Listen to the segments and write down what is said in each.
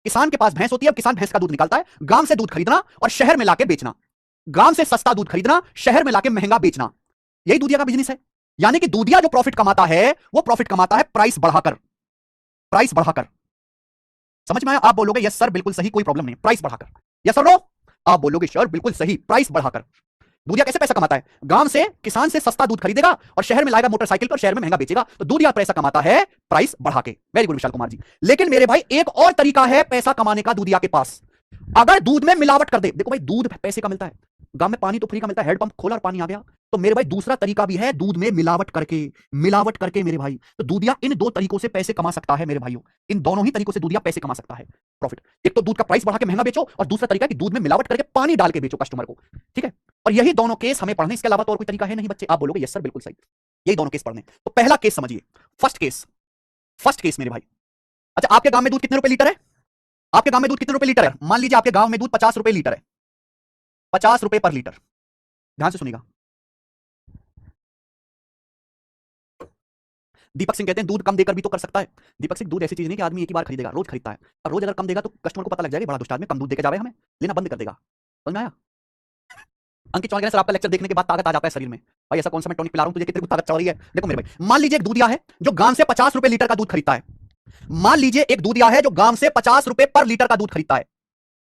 किसान के पास भैंस होती है, किसान भैंस का दूध निकालता है, गांव से दूध खरीदना और शहर में लाके बेचना, गांव से सस्ता दूध खरीदना, शहर में लाके महंगा बेचना, यही दूधिया का बिजनेस है। यानी कि दूधिया जो प्रॉफिट कमाता है वो प्रॉफिट कमाता है प्राइस बढ़ाकर, प्राइस बढ़ाकर। समझ में आया? आप बोलोगे यस सर बिल्कुल सही, कोई प्रॉब्लम नहीं, प्राइस बढ़ाकर। Yes sir no? आप बोलोगे सर बिल्कुल सही, प्राइस बढ़ाकर। दूधिया कैसे पैसा कमाता है? गांव से किसान से सस्ता दूध खरीदेगा और शहर में लाएगा मोटरसाइकिल पर, शहर में महंगा बेचेगा। तो दूधिया पैसा कमाता है प्राइस बढ़ा के। Very good Vishal Kumar ji. लेकिन मेरे भाई एक और तरीका है पैसा कमाने का दूधिया के पास। अगर दूध में मिलावट कर दे, देखो भाई दूध पैसे का मिलता है, गांव में पानी तो फ्री का मिलता है, हेडपंप खोला और पानी आ गया। तो मेरे भाई दूसरा तरीका भी है दूध में मिलावट करके, मिलावट करके मेरे भाई। तो दूधिया इन दो तरीकों से पैसे कमा सकता है मेरे भाइयों, इन दोनों ही तरीकों से दूधिया पैसे कमा सकता है प्रॉफिट। एक तो दूध का प्राइस बढ़ा के महंगा बेचो, और दूसरा तरीका कि दूध में मिलावट करके पानी डाल के बेचो कस्टमर को। ठीक है, और यही दोनों केस हमें पढ़ने, इसके अलावा तो और कोई तरीका है नहीं बच्चे। आप बोलोगे यस सर बिल्कुल सही, यही दोनों केस पढ़ने। तो पहला केस समझिए, फर्स्ट केस, फर्स्ट केस मेरे भाई। अच्छा, आपके गांव में दूध कितने रुपए लीटर है? आपके गांव में दूध कितने रुपए लीटर है? मान लीजिए आपके गांव में दूध 50 रुपए लीटर है, 50 रुपए पर लीटर। ध्यान से सुनिएगा। दीपक सिंह कहते हैं दूध कम देकर भी तो कर सकता है। दीपक सिंह दूध ऐसी चीज नहीं कि आदमी एक ही बार खरीदेगा, रोज खरीदता है, और रोज अगर कम देगा तो कस्टमर को पता लग जाएगा बड़ा दुष्ट आदमी, कम दूध देकर जावे, हमें लेना बंद कर देगा। समझ में आया? अंकित चौहान सर आपका लेक्चर देखने के बाद ताकत आ जाता है शरीर में। भाई ऐसा कौन सा मैं टॉनिक पिला रहा हूं तुझे, कितनी ताकत चल रही है? देखो मेरे भाई, मान लीजिए एक दूधिया है जो गांव से 50 रुपए लीटर का दूध खरीदता है। मान लीजिए एक दूधिया है जो गांव से 50 रुपए पर लीटर का दूध खरीदता है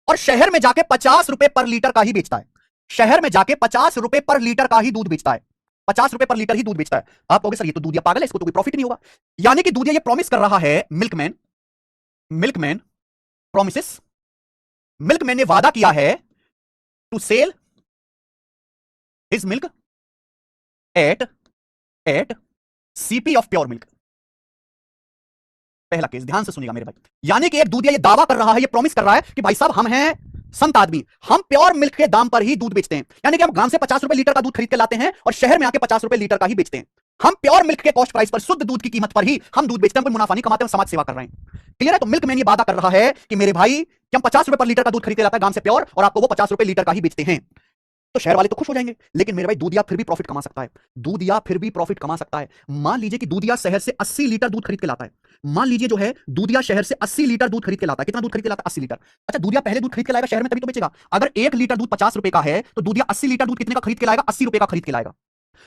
और शहर में जाके 50 रुपए पर लीटर का ही बेचता है। शहर में जाके 50 रुपए पर लीटर का ही दूध बेचता है, 50 रुपए पर लीटर ही दूध बेचता है। आप कहोगे सर ये तो दूधिया पागल है, इसको तो कोई प्रॉफिट नहीं होगा। यानी कि दूधिया ये प्रॉमिस कर रहा है, मिल्कमैन, मिल्कमैन प्रॉमिसेस, मिल्कमैन ने वादा किया है to sell his milk at CP of pure milk. पहला केस ध्यान से सुनिएगा मेरे भाई। यानी कि एक दूधिया ये दावा कर रहा है, ये प्रॉमिस कर रहा है कि भाई साहब हम हैं संत आदमी, हम प्योर मिल्क के दाम पर ही दूध बेचते हैं। यानी कि हम गांव से 50 रुपए लीटर का दूध खरीद के लाते हैं और शहर में आके 50 रुपए लीटर का ही बेचते हैं। हम प्योर मिल्क के कॉस्ट प्राइस पर, शुद्ध दूध की कीमत पर ही हम दूध बेचते हैं, कोई मुनाफा नहीं कमाते, हम समाज सेवा कर रहे हैं। क्लियर है? तो मिल्कमैन ये वादा कर रहा है कि मेरे भाई कि हम 50 रुपए पर लीटर का दूध खरीदते लाता है गांव से प्योर, और आपको वो 50 रुपए लीटर का ही बेचते हैं। तो शहर वाले तो खुश हो जाएंगे, लेकिन मेरे भाई दूधिया फिर भी प्रॉफिट कमा सकता है, दूधिया फिर भी प्रॉफिट कमा सकता है। मान लीजिए कि दूधिया शहर से 80 लीटर दूध खरीद के लाता है। मान लीजिए जो है दूधिया शहर से 80 लीटर दूध खरीद के लाता है। कितना दूध खरीद के लाता है? 80 लीटर। अच्छा, दूधिया पहले दूध खरीद के लाएगा शहर में तभी तो बेचेगा। अगर 1 लीटर दूध 50 रुपए का है तो दूधिया 80 लीटर दूध कितने का खरीद के लाएगा? 80 रुपए का खरीद के लाएगा।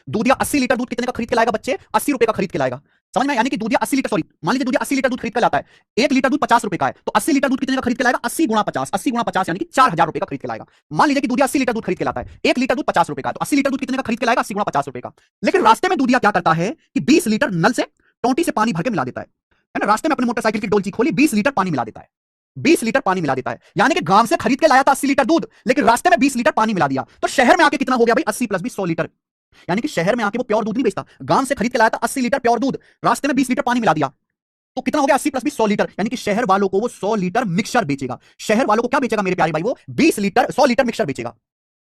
दूधिया 80 लीटर दूध कितने का खरीद के लाएगा बच्चे? 80 रुपए का खरीद के लाएगा। समझ में? यानी कि दूधिया 80 लीटर, सॉरी मान लीजिए दूधिया 80 लीटर दूध खरीद के लाता है, 1 लीटर दूध 50 रुपए का है, तो 80 लीटर दूध कितने का खरीद के लाएगा? 80 गुणा 50, 80 गुणा 50 यानी कि 4000 रुपए का खरीद के लाएगा। मान लीजिए कि दूधिया 80 लीटर दूध खरीद के लाता है, 1 लीटर दूध 50 रुपए का, तो 80 लीटर दूध कितने का खरीद के लाएगा? 80 गुणा 50 रुपए का। लेकिन रास्ते में दूधिया क्या करता है कि 20 लीटर नल से, टोंटी से पानी भर के मिला देता है ना। रास्ते में अपनी मोटरसाइकिल की डोलची खोली, 20 लीटर पानी मिला देता है, 20 लीटर पानी मिला देता है। यानी कि गांव से खरीद के लाया था 80 लीटर दूध, लेकिन रास्ते में 20 लीटर पानी मिला दिया। तो शहर में आके कितना हो गया भाई? 80 प्लस 20, 100 लीटर। यानी कि शहर में आके वो प्योर दूध नहीं बेचता, गांव से खरीद के लाया था 80 लीटर प्योर दूध, रास्ते में 20 लीटर पानी मिला दिया, तो कितना हो गया? 80 प्लस 20, 100 लीटर। यानी कि शहर वालों को वो 100 लीटर मिक्सचर बेचेगा। शहर वालों को क्या बेचेगा मेरे प्यारे भाई? वो 20 लीटर, 100 लीटर मिक्सचर बेचेगा।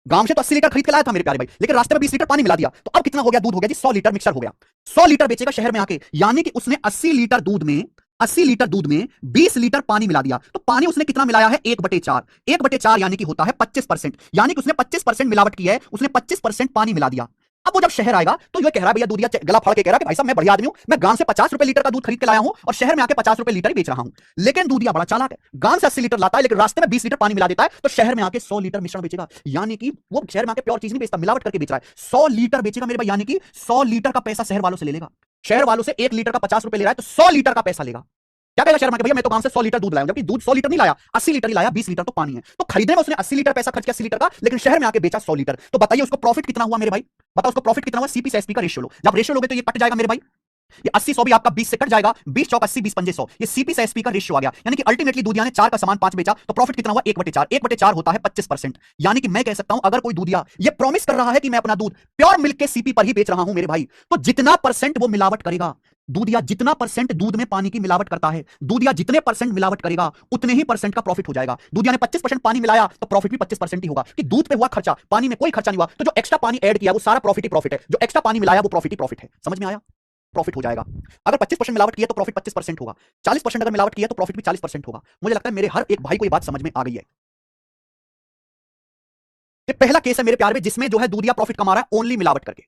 गांव से तो 80 लीटर खरीद के लाया था मेरे प्यारे भाई, लेकिन रास्ते में 20 लीटर पानी मिला दिया, तो अब कितना हो गया? दूध हो गया जी 100 लीटर मिक्सचर हो गया। 100 लीटर बेचेगा शहर में आके। यानी कि उसने 80 लीटर दूध में, 80 लीटर दूध में 20 लीटर पानी मिला दिया। तो पानी उसने कितना मिलाया है? 1/4। 1/4 यानी कि होता है 25%। यानी कि उसने 25% मिलावट की है, उसने 25% पानी मिला दिया। अब वो जब शहर आएगा तो ये कह रहा है, भैया दूधिया गला फाड़ के कह रहा है कि भाई साहब मैं बढ़िया आदमी हूं, मैं गांव से 50 रुपए लीटर का दूध खरीद के लाया हूं और शहर में आके 50 रुपए लीटर ही बेच रहा हूं। लेकिन दूधिया बड़ा चालाक है, गांव से 80 लीटर लाता है, लेकिन रास्ते में 20 लीटर पानी मिला देता है, तो शहर में आके 100 लीटर मिश्रण बेचेगा। यानी कि वो शहर में आके प्योर चीज नहीं बेचता, मिलावट करके बेच रहा है। 100 लीटर बेचेगा मेरे भाई, यानी कि 100 लीटर का पैसा शहर वालों से ले लेगा। शहर वालों से 1 लीटर का 50 रुपए ले रहा है, तो 100 लीटर का पैसा लेगा। क्या कहेगा शहर में? भैया मैं तो गांव से 100 लीटर दूध लाया, जबकि दूध 100 लीटर नहीं लाया, 80 लीटर ही लाया, 20 लीटर तो पानी है। तो खरीदने में उसने 80 लीटर पैसा खर्च किया, 80 लीटर का, लेकिन शहर में आके बेचा 100 लीटर। तो बताइए उसको प्रॉफिट कितना हुआ मेरे भाई? बताओ उसको प्रॉफिट कितना हुआ? सीपी से एसपी का रेशियो लो। जब रेशियो लोगे तो ये कट जाएगा मेरे भाई, ये 80 100 भी आपका 20 से कट जाएगा, 20 चौक 80, 20 पंजे 100, ये सीपी से एसपी का रेशियो आ गया। यानी कि अल्टीमेटली दूधिया ने 4 का सामान 5 बेचा, तो प्रॉफिट कितना हुआ? 1/4। 1/4 होता है 25%। यानी कि मैं कह सकता हूं अगर कोई दूधिया ये प्रॉमिस कर रहा है कि मैं अपना दूध प्योर मिल्क के सीपी पर ही बेच रहा हूं मेरे भाई, तो जितना परसेंट वो मिलावट करेगा, दूधिया जितना परसेंट दूध में पानी की मिलावट करता है, दूधिया जितने परसेंट मिलावट करेगा उतने ही परसेंट का प्रॉफिट हो जाएगा। दूधिया ने 25% पानी मिलाया तो प्रॉफिट भी 25% ही होगा, कि दूध पे हुआ खर्चा, पानी में कोई खर्चा नहीं हुआ, तो जो एक्स्ट्रा पानी ऐड किया वो सारा प्रॉफिट ही प्रॉफिट है, जो एक्स्ट्रा पानी मिलाया वो प्रॉफिट ही प्रॉफिट है। समझ में आया? प्रॉफिट हो जाएगा। अगर 25% मिलावट किया तो प्रॉफिट 25% होगा, 40% अगर मिलावट किया तो प्रॉफिट भी 40% होगा। मुझे लगता है मेरे हर एक भाई को ये बात समझ में आ गई है। ये पहला केस है मेरे प्यार में जिसमें जो है दूधिया प्रॉफिट कमा रहा है ओनली मिलावट करके,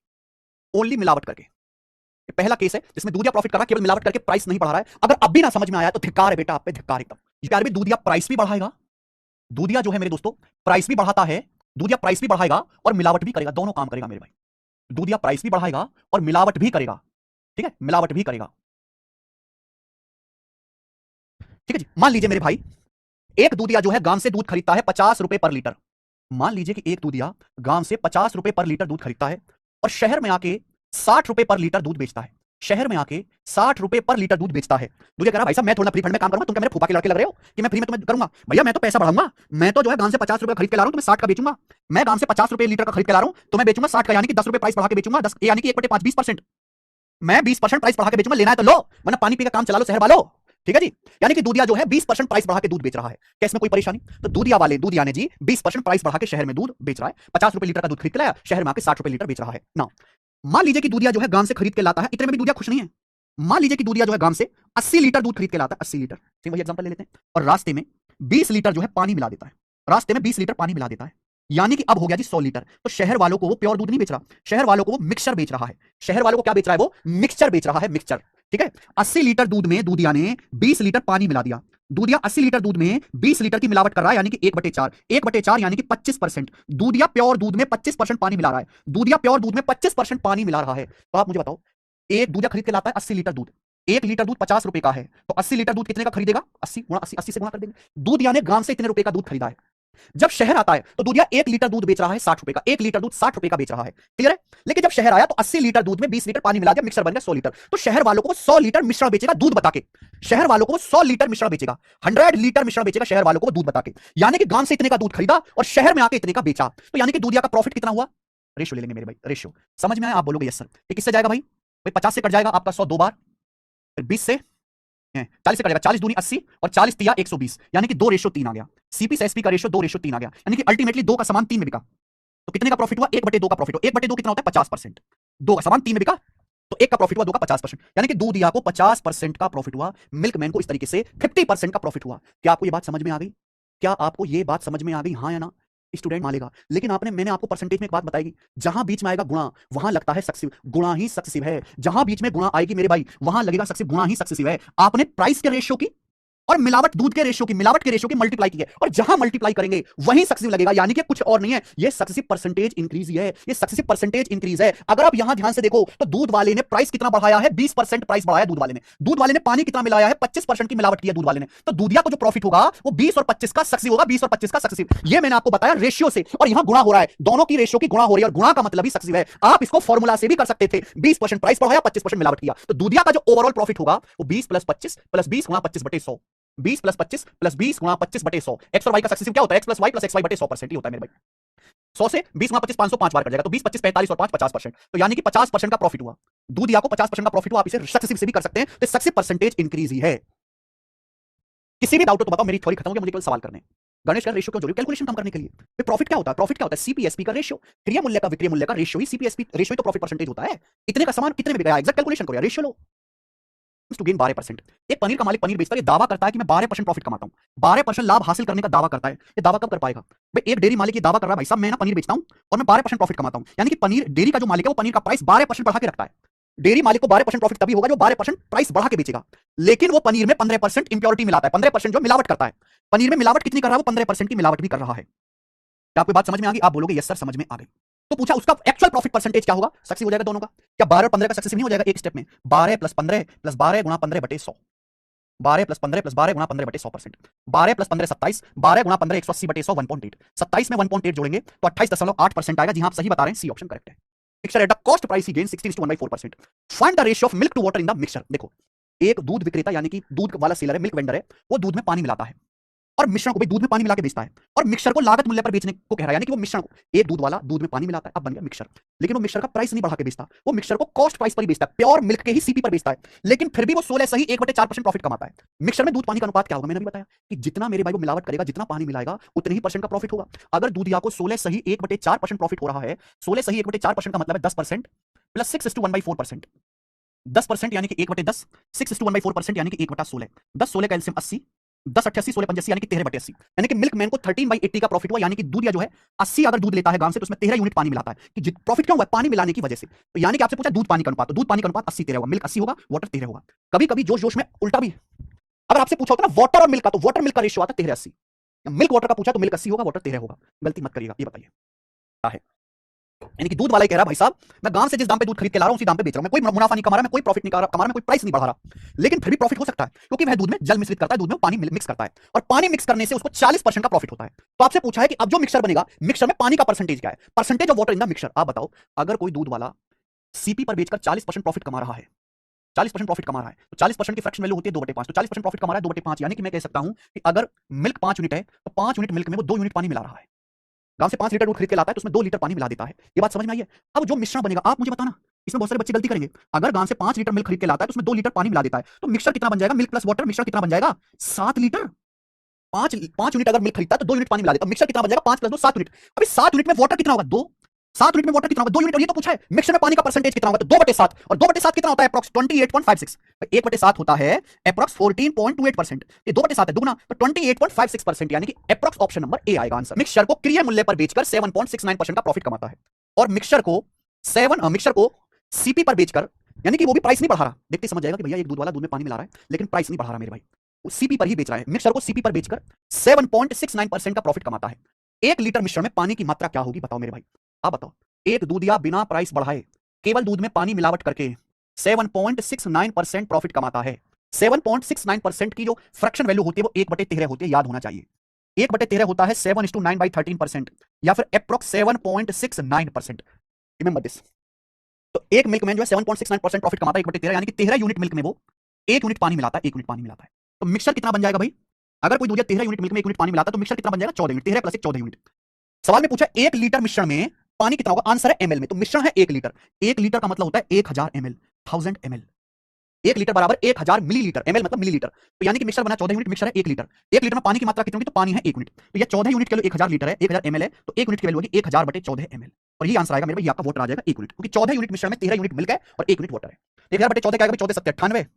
ओनली मिलावट करके। ये पहला केस है जिसमें दूधिया प्रॉफिट कर रहा है केवल मिलावट करके, प्राइस नहीं बढ़ा रहा है। अगर अब भी ना समझ में आया तो धिक्कार है बेटा, आप पे धिक्कार एकदम। प्यार भी दूधिया प्राइस भी बढ़ाएगा। दूधिया जो है मेरे दोस्तों प्राइस भी बढ़ाता है, दूधिया प्राइस भी बढ़ाएगा और मिलावट भी करेगा, दोनों काम करेगा मेरे भाई। दूधिया प्राइस भी बढ़ाएगा और मिलावट भी करेगा, ठीक है, मिलावट भी करेगा। ठीक है जी, मान लीजिए मेरे भाई एक दूधिया जो है गांव से दूध खरीदता है 50 रुपए पर लीटर। मान लीजिए कि एक दूधिया गांव से 50 रुपए पर लीटर दूध खरीदता है और शहर में आके 60 रुपए पर लीटर दूध बेचता है। शहर में आके 60 रुपए पर लीटर दूध बेचता है। दूधिया कह रहा भाई साहब मैं थोड़ा फ्री फंड में काम करूंगा, तुम क्या मेरे फूफा के लड़के लग रहे हो कि मैं फ्री में तुम्हें करूंगा? भैया मैं तो पैसा बढ़ाऊंगा, मैं तो जो है गांव से 50 रुपए खरीद के ला रहा हूं, तुम्हें 60 का बेचूंगा। मैं गांव से 50 रुपए लीटर का खरीद के ला रहा हूं, तो मैं बेचूंगा 60 का, यानी कि 10 रुपए प्राइस बढ़ा के बेचूंगा, 10 यानी कि 1/5 20%। मैं 20% प्राइस बढ़ा के बेचूंगा, लेना है तो लो वरना पानी पी का काम चला लो शहर वालों। ठीक है जी, यानी कि दूधिया जो है 20% प्राइस बढ़ा के दूध बेच रहा है। क्या इसमें कोई परेशानी? तो दूधिया ने जी 20% प्राइस बढ़ा के शहर में दूध बेच रहा है। 50 रुपए लीटर का दूध खरीद के लाया, शहर में आके 60 रुपए लीटर बेच रहा है ना। मान लीजिए कि दूधिया जो है गांव से खरीद के लाता है, इतने में भी दूधिया खुश नहीं है। मान लीजिए कि दूधिया जो है गांव से 80 लीटर दूध खरीद के लाता है, 80 लीटर, ठीक वही एग्जांपल ले लेते हैं, और रास्ते में 20 लीटर जो है पानी मिला देता है। रास्ते में 20 लीटर पानी मिला देता है, यानी कि अब हो गया जी 100 लीटर। तो शहर वालों को वो प्योर दूध नहीं बेच रहा, शहर वालों को वो मिक्सचर बेच रहा है। शहर वालों को क्या बेच रहा है? वो मिक्सचर बेच रहा है, मिक्सचर। ठीक है, 80 लीटर दूध में दूधिया ने 20 लीटर पानी मिला दिया। दूधिया 80 लीटर दूध में 20 लीटर की मिलावट कर रहा है, यानी कि 1/4, 1/4 यानी कि 25%। दूधिया प्योर दूध में 25% पानी मिला रहा है, दूधिया प्योर दूध में 25% पानी मिला रहा है। तो आप मुझे बताओ, एक दूधिया खरीद के लाता है 80 लीटर दूध, 1 लीटर दूध 50 रुपए का है, तो 80 लीटर दूध कितने का खरीदेगा? 80 गुणा 80, 80 से गुणा कर देंगे। दूधिया ने ग्राम से इतने रुपए का दूध खरीदा है। जब शहर आता है तो दूधिया 1 लीटर दूध बेच रहा है 60 रुपए का, 1 लीटर दूध 60 रुपए का बेच रहा है, क्लियर है? लेकिन जब शहर आया तो 80 लीटर दूध में 20 लीटर पानी मिला दिया, मिक्सर बन गया 100 लीटर। तो शहर वालों को 100 लीटर मिश्रण बेचेगा दूध बता के, शहर वालों को 100 लीटर मिश्रण बेचेगा, 100 लीटर मिश्रण बेचेगा शहर वालों को दूध बता के, यानी कि गांव से इतने का दूध खरीदा और शहर में आके इतने का बेचा। तो यानी कि दूधिया का प्रॉफिट कितना हुआ? रेशियो ले लेंगे मेरे भाई, रेशियो समझ में आया? आप बोलोगे यस सर। ये किससे जाएगा भाई? 50 से कट जाएगा आपका 100 दो बार, फिर 20 से 40 से कटेगा, 40 दूनी 80 और 40 तिया 120, यानी कि 2:3 आ गया। सीपी से एसपी का रेशियो 2:3 आ गया, यानी कि अल्टीमेटली 2 का सामान 3 में बिका। तो कितने का प्रॉफिट हुआ? 1/2 का प्रॉफिट हुआ। 1/2 कितना होता है? 50%। 2 का सामान 3 में बिका, तो 1 का प्रॉफिट हुआ, 2 का 50%, यानी कि दूधिया को 50% का प्रॉफिट हुआ, मिल्कमैन को इस तरीके से 50% का प्रॉफिट हुआ। क्या आपको ये बात समझ में आ गई? क्या आपको ये बात समझ में आ गई, हाँ या ना? स्टूडेंट मानेगा, लेकिन मैंने आपको परसेंटेज में एक बात बताई, जहां बीच में आएगा गुणा वहां लगता है सक्सेसिव, गुणा ही सक्सेसिव है। जहां बीच में गुणा आएगी मेरे भाई वहां लगेगा सक्सेसिव, गुणा ही सक्सेसिव है। आपने प्राइस के रेशियो की और मिलावट दूध के रेशियो की, मिलावट के रेशियो की मल्टीप्लाई की है, और जहां मल्टीप्लाई करेंगे वहीं सक्सेसिव लगेगा, यानी कि कुछ और नहीं है, ये सक्सेसिव परसेंटेज इंक्रीज है, ये सक्सेसिव परसेंटेज इंक्रीज है। अगर आप यहां ध्यान से देखो तो दूध वाले ने प्राइस कितना बढ़ाया है? 20% प्राइस बढ़ाया दूध वाले ने। दूध वाले ने पानी कितना मिलाया है? 25% की मिलावट की है दूध वाले ने। तो दूधिया को जो प्रॉफिट होगा वो 20 और 25 का सक्सेसिव होगा, 20 और 25 का सक्सेसिव। ये मैंने आपको बताया रेशियो से, और यहां गुणा हो रहा है, दोनों की रेशियो की गुणा हो रही है, और गुणा का मतलब ही सक्सेसिव है। आप इसको फॉर्मूला से भी कर सकते थे, 20% प्राइस बढ़ाया, 25% मिलावट किया, तो दूधिया का जो ओवरऑल प्रॉफिट होगा वो 20 + 25 + 20 गुणा 25/100, 20 + 25 + 20 गुणा 25/100। एक्स और वाई का सक्सेसिव क्या होता है? x + y + xy/100% ही होता है मेरे भाई। 100 से 20 गुणा 25 505 बार कट जाएगा, तो 20 25 45 और 5 50%, तो यानी कि 50% का प्रॉफिट हुआ। दूधिया को 50% का प्रॉफिट हुआ, आप इसे सक्सेसिव से भी कर सकते हैं, तो सक्सेसिव परसेंटेज इंक्रीज ही है। किसी भी डाउट हो तो बताओ, मेरी थ्योरी खत्म हो गई, मुझे केवल सवाल करने हैं। गणेश का रेशियो क्यों जरूरी? कैलकुलेशन कम करने के लिए। प्रॉफिट क्या होता है? प्रॉफिट क्या होता है? सीपीएसपी का रेशियो, क्रिया मूल्य का विक्रय मूल्य का रेशियो ही सीपीएसपी रेशियो, तो प्रॉफिट परसेंटेज होता है। इतने का सामान कितने में बिका, एग्जैक्ट कैलकुलेशन करो यार, रेशियो लो टू गेन 12%। एक पनीर का मालिक पनीर बेचता है, ये दावा करता है कि मैं 12% प्रॉफिट कमाता हूं, 12% लाभ हासिल करने का दावा करता है। ये दावा कब कर पाएगा भाई? एक डेयरी मालिक ये दावा कर रहा है, भाई साहब मैं ना पनीर बेचता हूं और मैं 12% प्रॉफिट कमाता हूं, यानी कि पनीर डेयरी का जो मालिक है वो पनीर का प्राइस 12% बढ़ा के रखता है। डेयरी मालिक को 12% प्रॉफिट तभी होगा जो 12% प्राइस बढ़ा के बेचेगा, लेकिन वो पनीर में 15% इंप्योरिटी मिलाता है, 15% जो मिलावट करता है। पनीर में मिलावट कितनी कर रहा है? वो 15% की मिलावट भी कर रहा है। क्या आपको बात समझ में आ गई? आप बोलोगे यस सर समझ में आ गई। तो पूछा उसका एक्चुअल प्रॉफिट परसेंटेज क्या होगा? सक्सेसिव हो जाएगा दोनों का। क्या 12 और 15 का सक्सेसिव नहीं हो जाएगा एक स्टेप में? 12 + 15 + 12 गुणा 15/100, 12 + 15 + 12 गुणा 15/100%, 12 + 15 27, 12 गुणा 15 180/100 1.8, 27 में 1.8 जोड़ेंगे तो 28.8% आएगा। जी हाँ, आप सही बता रहे हैं, सी ऑप्शन करेक्ट है। Mixture at the cost price ही gain 16:1/4%। Find the ratio of milk to water in the mixture. देखो, एक दूध विक्रेता यानी कि दूध वाला सेलर है, मिल्क वेंडर है, वो दूध में पानी मिलाता है और मिश्रण को भी दूध में पानी मिला के बेचता है, और मिक्सर को लागत मूल्य पर बेचने को कह रहा है, यानी कि वो मिश्रण को एक दूध वाला दूध में पानी मिलाता है, अब बन गया मिक्सर। लेकिन वो मिक्सर का प्राइस नहीं बढ़ा के बेचता, वो मिक्सर को कॉस्ट प्राइस पर ही बेचता है, प्योर मिल्क के ही सीपी पर बेचता है, लेकिन फिर भी वो 16 सही 1/4% प्रॉफिट कमाता है। मिक्सर में दूध पानी का अनुपात क्या होगा? मैंने अभी बताया कि जितना मेरे भाई वो मिलावट करेगा, जितना पानी मिलाएगा, उतने ही परसेंट का प्रॉफिट होगा। अगर दूधिया को 16 सही 1/4% प्रॉफिट हो रहा है, 16 सही 1/4% का मतलब है 10% + 6:1/4%, 10% यानी कि 1/10, 6:1/4% यानी कि 1/16, 10 16 कैल्शियम 80, 10 88 16 85 यानी कि 13/80, यानी कि मिल्कमैन को 13/80 का प्रॉफिट हुआ, यानी कि दूधिया जो है 80 अगर दूध लेता है गांव से तो उसमें 13 यूनिट पानी मिलाता है। कि प्रॉफिट क्यों हुआ? पानी मिलाने की वजह से। तो यानी कि आपसे पूछा दूध पानी का अनुपात, तो दूध पानी का अनुपात 80 13 होगा, मिल्क 80 होगा, वाटर 13 होगा। कभी कभी जोश जोश में उल्टा भी अगर आपसे पूछा होता ना वाटर और मिल्क का, तो वाटर मिल्क का रेशियो आता 13:80। मिल्क वाटर का पूछा तो मिल्क 80 होगा, वाटर 13 होगा। गलती मत करिएगा। ये बताइए क्या है? यानी कि दूध वाला ही कह रहा है भाई साहब, मैं गांव से जिस दाम पे दूध खरीद के ला रहा हूं उसी दाम पे बेच रहा हूं, मैं कोई मुनाफा नहीं कमा रहा, मैं कोई प्रॉफिट नहीं कमा रहा, मैं कोई प्राइस नहीं बढ़ा रहा। लेकिन फिर भी प्रॉफिट हो सकता है क्योंकि वह दूध में जल मिश्रित करता है, दूध में पानी मिक्स करता है, और पानी मिक्स करने से उसको 40% का प्रॉफिट होता है। तो आपसे पूछा है कि अब जो मिक्सर बनेगा, मिक्सर में पानी का परसेंटेज क्या है, percentage of water in the mixer. आप बताओ, अगर कोई दूध वाला सीपी पर बेचकर 40% प्रॉफिट कमा रहा है, 40% प्रॉफिट कमा रहा है, तो 40% की फ्रैक्शन वैल्यू होती है 2/5, तो 40% प्रॉफिट कमा रहा है 2/5, यानी कि मैं कह सकता हूं कि अगर मिल्क 5 यूनिट है तो 5 यूनिट मिल्क में वो 2 यूनिट पानी मिला रहा है। गांव से 5 लीटर दूध खरीद के लाता है तो उसमें 2 लीटर पानी मिला देता है। ये बात समझ में आई है? अब जो मिश्रण बनेगा, आप मुझे बताना, इसमें बहुत सारे बच्चे गलती करेंगे। अगर गांव से 5 लीटर मिल्क खरीद के लाता है तो उसमें 2 लीटर पानी मिला देता है, तो मिक्सर कितना बन जाएगा? मिल्क प्लस वाटर मिक्सर कितना बन जाएगा? 7 लीटर। 5 यूनिट अगर मिल्क खरीदता है तो 2 यूनिट पानी मिला देता है, मिक्सर कितना बन जाएगा? 5 + 2 7 यूनिट। अभी 7 यूनिट में वाटर कितना होगा? 2। 7 यूनिट में वाटर कितना होगा? 2 यूनिट। और ये तो पूछा है मिक्सर में पानी का परसेंटेज कितना होगा, तो 2/7, और 2/7 कितना होता है? अप्रॉक्स 28.56। 1/7 होता है अप्रॉक्स 14.28%। ये 2/7 है, दुगना, तो 28.56%, यानी कि अप्रॉक्स ऑप्शन नंबर ए आएगा आंसर। मिक्सर को क्रिय मूल्य पर बेचकर 7.69% का प्रॉफिट कमाता है, और मिक्सर को सीपी पर बेचकर, यानी कि वो भी प्राइस नहीं बढ़ा रहा। देखते समझ जाएगा कि भैया एक दूध वाला दूध में पानी मिला रहा है लेकिन प्राइस नहीं बढ़ा रहा मेरे भाई, सीपी पर ही बेच रहा है। मिक्सर को सीपी पर बेचकर 7.69% का प्रॉफिट कमाता है। 1 लीटर मिश्रण में पानी की मात्रा क्या होगी? बताओ मेरे भाई, आप बताओ। एक दूधिया बिना प्राइस बढ़ाए केवल दूध में पानी मिलावट करके 7.69% प्रॉफिट कमाता है। 7.69% की जो फ्रैक्शन वैल्यू होती है वो 1/13 होती है, याद होना चाहिए। 1/13 होता है 7:9/13%, या फिर अप्रॉक्स 7.69%। Remember this. तो एक मिल्क मैन जो है 7.69% प्रॉफिट कमाता है 1/13, यानी कि 13 यूनिट मिल्क में वो 1 यूनिट पानी मिलाता है, 1 यूनिट पानी मिलाता है। तो मिक्सर कितना बन जाएगा भाई? अगर कोई दूध 13 यूनिट मिल्क में 1 यूनिट पानी मिलाता है तो मिक्सर कितना बन जाएगा? 14 यूनिट। 13 + 1 14 यूनिट। सवाल में पूछा 1 लीटर मिश्रण में पानी कितना होगा? आंसर है एमएल में, तो मिश्रण है 1 लीटर। 1 लीटर का मतलब होता है 1000 ml, 1000 ml। 1 लीटर बराबर 1000 मिलीलीटर, एमएल मतलब मिलीलीटर। तो यानी कि मिक्सर बना 14 यूनिट, मिक्सर है 1 लीटर। 1 लीटर में पानी की मात्रा कितनी होगी? तो पानी है 1 यूनिट, तो ये 14 यूनिट के लिए 1000 लीटर है, 1000 ml है, तो 1 यूनिट की वैल्यू होगी 1000/14 ml। और ये आंसर आएगा मेरे भाई, ये आपका वाटर आ जाएगा 1 यूनिट, क्योंकि 14 यूनिट मिश्रण में 13 यूनिट मिल्क है और 1 यूनिट वाटर है। 1000/14 क्या आएगा? 14 7 98,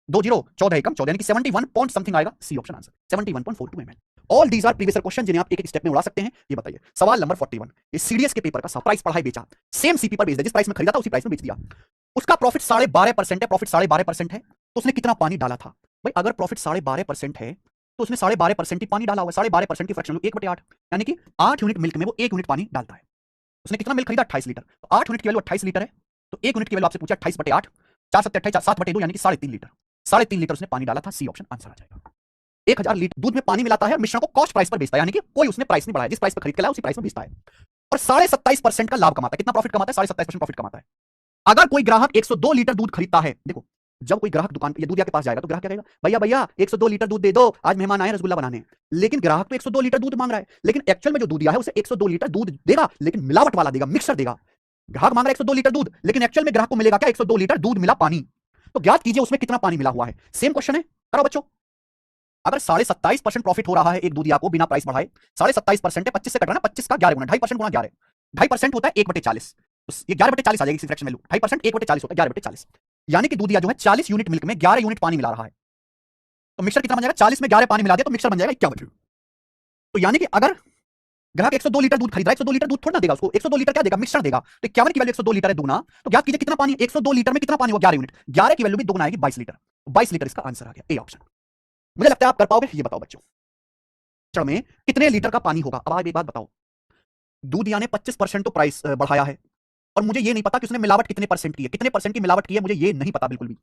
20 14 एकम 14, यानी कि 71 पॉइंट समथिंग आएगा, C option answer 71.42 ml। All these are previous question जिन्हें आप एक एक स्टेप में उड़ा सकते हैं। ये बताइए सवाल नंबर 41, ये सीडीएस के पेपर का प्राइस पढ़ाई बेचा, सेम सीपी पर बेच दिया, जिस प्राइस में खरीदा था उसी प्राइस में बेच दिया। उसका प्रॉफिट 12.5% है, प्रॉफिट 12.5% है, तो उसने कितना पानी डाला था? भाई अगर प्रॉफिट 12.5% है तो उसने 12.5% ही पानी डाला हुआ है। 12.5% की फ्रैक्शन 1/8, यानी कि 8 यूनिट मिल्क में वो 1 यूनिट पानी डालता है। उसने कितना मिल्क खरीदा? 28 लीटर, तो 8 यूनिट की वैल्यू 28 लीटर है, तो 1 यूनिट की वैल्यू आपसे पूछा 28/8, 4 7 28, 7/2, यानी कि 3.5 लीटर। 3.5 लीटर उसने पानी डाला था, सी ऑप्शन आंसर आ जाएगा। 1000 लीटर दूध में पानी मिलाता है और मिश्रण को कॉस्ट प्राइस पर बेचता है, यानी कि कोई उसने प्राइस नहीं बढ़ाया, जिस प्राइस पर खरीद के लाया उसी प्राइस में बेचता है, और 27.5% का लाभ कमाता है। कितना प्रॉफिट कमाता है? 27% प्रॉफिट कमाता है। अगर कोई ग्राहक 102 लीटर दूध खरीदता है, देखो जब कोई ग्राहक दुकान पे दूधिया के पास जाएगा तो ग्राहक क्या कहेगा? भैया भैया 102 लीटर दूध दे दो, आज मेहमान आए रसगुल्ला बनाने। लेकिन ग्राहक तो 102 लीटर दूध मांग रहा है, लेकिन एक्चुअल में जो दूधिया है उसे 102 लीटर दूध देगा, लेकिन मिलावट वाला देगा, मिक्सर देगा। ग्राहक मांग रहा है 102 लीटर दूध, लेकिन एक्चुअल में ग्राहक को मिलेगा क्या? 102 लीटर दूध मिला पानी। तो ज्ञात कीजिए उसमें कितना पानी मिला हुआ है। सेम क्वेश्चन है, करो बच्चों। अगर 27.5% प्रॉफिट हो रहा है एक दूधिया को बिना प्राइस बढ़ाए, 27.5% है, 25 से कट रहा है ना, 25 का 11 गुना, 2.5% गुना 11, 2.5% होता है 1/40, तो ये 11/40 आ जाएगी फ्रैक्शन वैल्यू। 2.5% 1/40 होता है 11/40, यानी कि दूधिया जो है 40 यूनिट मिल्क में 11 यूनिट पानी मिला रहा है। तो मिक्सर कितना बन जाएगा? 40 में 11 पानी मिला दिया तो मिक्सर बन जाएगा 51। तो यानी कि अगर ग्राहक 102 लीटर दूध खरीद रहा है, 102 लीटर दूध थोड़ा ना देगा उसको, 102 लीटर क्या देगा? मिक्सर देगा। तो 51 की वैल्यू 102 लीटर है, दुगना, तो ज्ञात कीजिए कितना पानी? 102 लीटर में कितना पानी होगा? 11 यूनिट। 11 की वैल्यू भी दुगना आएगी, 22 लीटर। 22 लीटर इसका आंसर आ गया, ए ऑप्शन। मुझे लगता है आप कर पाओगे। ये बताओ बच्चों, में कितने लीटर का पानी होगा? अब आप एक बात बताओ, दूधिया ने 25% तो प्राइस बढ़ाया है, और मुझे ये नहीं पता कि उसने मिलावट कितने परसेंट की है, कितने परसेंट की मिलावट की है मुझे ये नहीं पता बिल्कुल भी,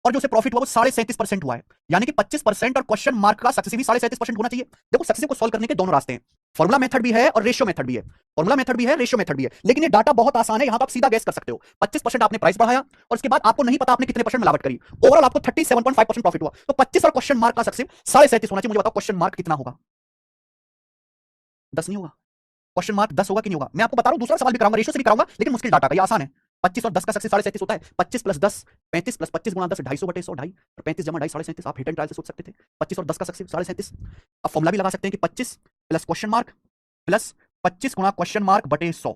और जो उसे प्रॉफिट हुआ वो 37.5% हुआ है, यानी कि 25% और क्वेश्चन मार्क का सक्सेसिव भी 37% होना चाहिए। देखो सक्सेसिव को सॉल्व करने के दोनों रास्ते हैं, फॉर्मुला मेथड भी है और रेशियो मेथड भी है, फॉर्मुला मेथड भी है, रेशियो मेथड भी है, लेकिन ये डाटा बहुत आसान है, यहां तो आप सीधा गैस कर सकते हो। 25% आपने प्राइस बढ़ाया और उसके बाद आपको नहीं पता आपने कितने परसेंट मिलावट करी, ओवरऑल आपको 37.5% प्रॉफिट हुआ, तो 25 और क्वेश्चन मार्क का सक्सेसिव 37.5 होना चाहिए। मुझे बताओ क्वेश्चन मार्क कितना होगा? 10 नहीं होगा? क्वेश्चन मार्क 10 होगा कि नहीं होगा? मैं आपको बता रहा हूं, दूसरा सवाल भी कराऊंगा, रेशियो से भी कराऊंगा, लेकिन मुश्किल डाटा का, ये आसान है। 25 और 10 का सक्सेस 37.5 होता है, 25 + 10 35 + 25 गुणा 10 250/100 2.5, और 35 जमा 2.5 37.5। आप हिट एंड ट्रायल से सोच सकते थे 25 और 10 का सक्सेस 37.5। अब फॉर्मुला भी लगा सकते हैं कि 25 प्लस क्वेश्चन मार्क प्लस 25 गुणा क्वेश्चन मार्क बटे 100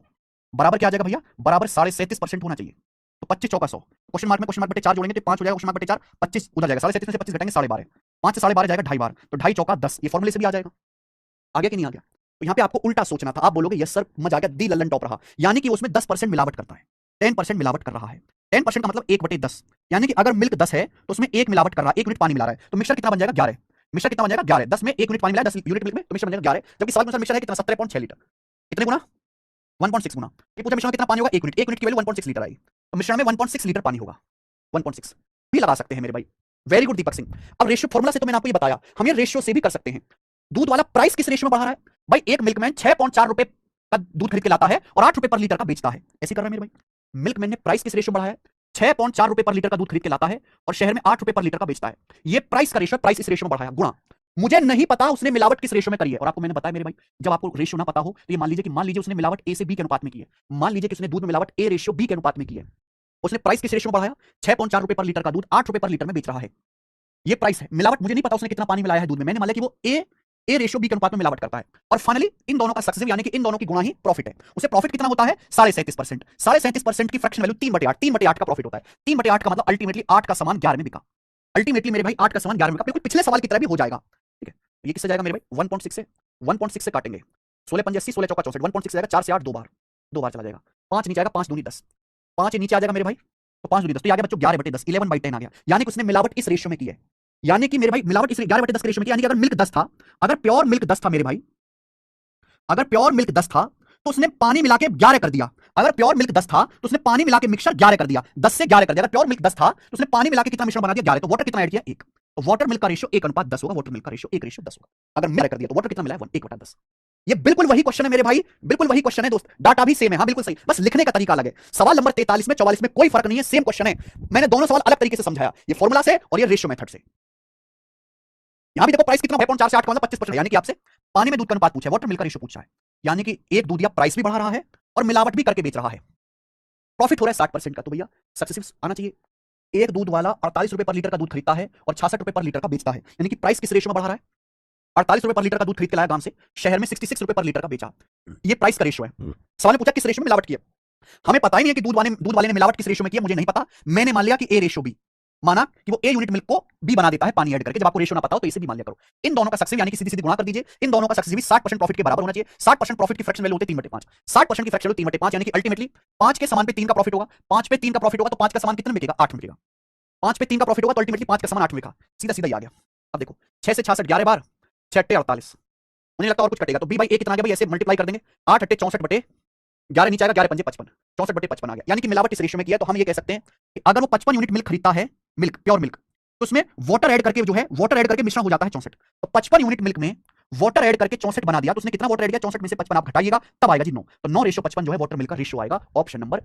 बराबर क्या आ जाएगा भैया? बराबर 37.5% होना चाहिए। तो 25 चौका 100, क्वेश्चन मार्क में क्वेश्चन मार्क बटे 4 जोड़ेंगे तो 5 हो जाएगा, क्वेश्चन मार्क बटे 4 25 उधर जाएगा, 37 में से 25 घटाएंगे 12.5, 5 से 12.5 जाएगा 2.5 बार, तो 2.5 चौका 10, ये फॉर्मुले से भी आ जाएगा। आ गया कि नहीं आ गया? तो यहाँ पे आपको उल्टा सोचना था, आप बोलोगे यस सर मजा आ गया, दी लल्लन टॉप रहा, यानी कि उसमें 10% मिलावट करता है, 10% मिलावट कर रहा है, 10% का मतलब 1/10, यानी कि अगर मिल्क 10 है तो उसमें 1 मिलावट कर रहा है, 1 यूनिट पानी मिला रहा है, तो मिक्सचर कितना बन जाएगा 11। मिक्सचर कितना बन जाएगा 11, 10 में 1 यूनिट पानी मिला है 10 यूनिट मिल्क में, तो मिक्सचर बन जाएगा 11। जबकि सवाल के अनुसार मिक्सचर है कितना 17.6 लीटर, कितने गुना 1.6 गुना। ये पूछा मिश्रण में कितना पानी होगा 1 यूनिट, 1 यूनिट की वैल्यू 1.6 लीटर आई, तो मिश्रण में 1.6 लीटर पानी होगा, 1.6 भी लगा सकते हैं मेरे भाई। Very good Deepak Singh. अब रेशियो फॉर्मूला से तो मैंने आपको ये बताया, हम ये रेशियो से भी कर सकते हैं। दूध वाला प्राइस किस रेशियो में बढ़ा रहा है भाई, एक मिल्कमैन 6.4 रुपए का दूध खरीद के लाता है और 8 रुपए पर लीटर का बेचता है, ऐसे कर रहा है मेरे भाई। मिल्कमैन ने प्राइस किस रेशियो में बढ़ाया है, 6.4 रुपए पर लीटर का दूध खरीद के लाता है और शहर में 8 रुपए पर लीटर का बेचता है। ये प्राइस का रेशियो, प्राइस इस रेशियो में बढ़ाया गुणा, मुझे नहीं पता उसने मिलावट किस रेशियो में करी है, और आपको मैंने बताया मेरे भाई, जब आपको रेशियो ना पता हो तो ये मान लीजिए उसने मिलावट ए से बी के अनुपात में की है, मान लीजिए कि उसने दूध में मिलावट ए रेशियो बी के अनुपात में की है, उसने प्राइस किस रेशियो में बढ़ाया, 6.4 रुपए पर लीटर का दूध 8 रुपए पर लीटर में बेच रहा है, ये प्राइस है। मिलावट मुझे नहीं पता उसने कितना पानी मिलाया है दूध में, मैंने मान लिया कि वो ए रेशियो बी के अनुपात में मिलावट करता है, और फाइनली इन दोनों का सक्सेसिव यानी कि इन दोनों की गुणा ही प्रॉफिट है। उसे प्रॉफिट कितना होता है 37.5%, 37.5% की फ्रैक्शन वैल्यू 3/8, 3/8 का प्रॉफिट होता है। 3/8 का मतलब अल्टीमेटली 8 का सामान 11 में बिका, अल्टीमेटली मेरे भाई 8 का सामान 11 में बिका, बिल्कुल पिछले सवाल की तरह भी हो जाएगा। ठीक है, ये किससे जाएगा मेरे भाई 1.6 से काटेंगे, 16 पंजे 80, 16 चौका 64, 1.6 जाएगा, 4 से 8 दो बार चला जाएगा, 5 नीचे आएगा, 5 दूनी 10, 5 नीचे आ जाएगा मेरे भाई, तो 5 दूनी 10, तो आ गया बच्चों 11/10, 11/10 आ गया, यानी कि उसने मिलावट इस रेशियो में की है, यानी कि मेरे भाई मिलावट इस 11/10 के रेशियो में की, यानी कि अगर मिल्क 10 था, अगर प्योर मिल्क 10 था मेरे भाई, अगर प्योर मिल्क 10 था तो उसने पानी मिला के 11 कर दिया, अगर प्योर मिल्क 10 था तो उसने पानी मिला के मिक्सचर 11 कर दिया, 10 से 11 कर दिया। अगर प्योर मिल्क 10 था तो उसने पानी मिला के कितना मिश्रण बना दिया 11, तो वाटर कितना ऐड किया 1, तो वाटर मिल्क का रेशियो 1:10 होगा, वाटर मिल्क का रेशियो 1:10 होगा। अगर मैंने कर दिया तो वाटर कितना मिला है 1/10। ये बिल्कुल वही क्वेश्चन है मेरे भाई, बिल्कुल वही क्वेश्चन है दोस्त, डाटा भी सेम है, हाँ बिल्कुल सही, बस लिखने का तरीका अलग है। सवाल नंबर 43 में 44 में कोई फर्क नहीं है, सेम क्वेश्चन है, मैंने दोनों सवाल अलग तरीके से समझाया, ये फॉर्मूला से और ये रेशियो मेथड से। यहां भी देखो प्राइस कितना 6.4 से 8 का मतलब 25%, यानी कि आपसे पानी में दूध का अनुपात पूछा है, वाटर मिल्क का रेशियो पूछा है, यानी कि एक दूधिया प्राइस भी बढ़ा रहा है और मिलावट भी करके बेच रहा है, प्रॉफिट हो रहा है 60% का, तो भैया सक्सेसिव आना चाहिए। एक दूध वाला 48 रुपए पर लीटर का दूध खरीदता है और 66 रुपए पर लीटर का बेचता है, यानी कि प्राइस किस रेशियो में बढ़ा रहा है, 48 रुपए पर लीटर का दूध खरीद के लाया गांव से, शहर में 66 रुपए पर लीटर का बेचा, ये प्राइस का रेशियो है। सवाल ने पूछा किस रेशियो में मिलावट की है, हमें पता ही नहीं है कि दूध वाले ने मिलावट किस रेशियो में की है, मुझे नहीं पता, मैंने मान लिया कि ए रेशियो बी, माना कि वो ए यूनिट मिल्क को बी बना देता है पानी ऐड करके, जब आपको रेशियो ना पता हो तो इसे भी मान लिया करो। इन दोनों का सक्सेसिव यानी कि सीधी सीधी गुणा कर दीजिए, इन दोनों का सक्सेसिव 60% प्रॉफिट के बराबर होना चाहिए, 60% प्रॉफिट की फ्रैक्शन वैल्यू होती है 3/5, 60% की फ्रैक्शन वैल्यू 3/5, यानी कि अल्टीमेटली 5 के समान पे 3 का प्रॉफिट होगा, 5 पे 3 का प्रॉफिट होगा तो 5 का समान कितने में बिकेगा 8 में बिकेगा, 5 पे 3 का प्रॉफिट होगा तो अल्टीमेटली 5 का समान 8 में बिका, सीधा सीधा ही आ गया। अब देखो 6 से 66 11 बार, 6 8 48, मुझे लगता है और कुछ कटेगा, तो बी बाई ए कितना आ गया भाई, ऐसे मल्टीप्लाई कर देंगे, 8 8 64 बटे 11 नीचे आएगा, 11 पंजे 55, 64/55 आ गया, यानी कि मिलावट इस रेशियो में किया, तो हम ये कह सकते हैं कि अगर वो 55 यूनिट मिल्क खरीदता है, मिल्क प्योर मिल्क, तो उसमें वाटर ऐड करके जो है वाटर ऐड करके मिश्रण हो जाता है 64, तो 55 यूनिट मिल्क में वाटर ऐड करके 64 बना दिया, तो उसने कितना वाटर ऐड किया 64 में से 55 आप घटाइएगा तब आएगा जी 9, तो 9:55 जो है वाटर मिल्क का रेशियो आएगा, ऑप्शन नंबर